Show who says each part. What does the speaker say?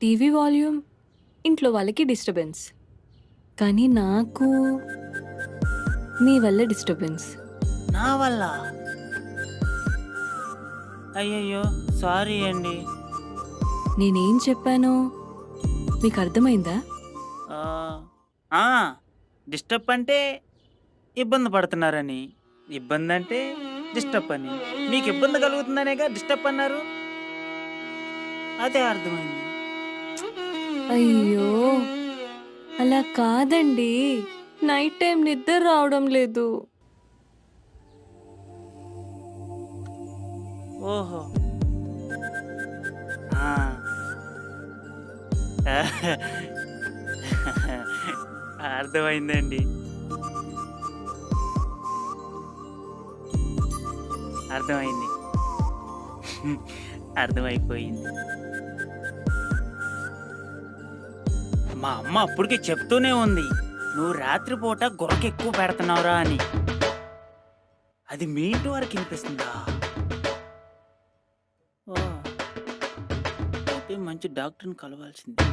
Speaker 1: TV volume ఇంట్లో వాళ్ళకి disturbance. కానీ నాకు మీ వల్ల డిస్టర్బెన్స్.
Speaker 2: నా వల్ల? అయ్యయ్యో! సారీ అండి.
Speaker 1: నేనేం చెప్పానో మీకు అర్థమైందా?
Speaker 2: ఆహ్, ఆ! డిస్టర్బ్ అంటే ఇబ్బంది పడుతున్నారని. ఇబ్బందంటే డిస్టర్బ్ అని. మీకు ఇబ్బంది కలుగుతుందనేగా డిస్టర్బ్ అన్నారు. అదే అర్థమైంది.
Speaker 1: అయ్యో! అలా కాదండి. నైట్ టైం నిద్ర రావడం లేదు.
Speaker 2: ఓహో! ఆ! అర్థమైందండి. అర్థమైంది. అర్థమైపోయింది. మా అమ్మ అప్పటికి చెప్తూనే ఉంది. "నువ్వు రాత్రిపూట గురకెక్కువ పెడుతున్నావురా" అని. అది మీ ఇంటి వరకు ఇనిపిస్తుందా? ఓహ్! అయితే మంచి డాక్టర్‌ని కలవాల్సిందే.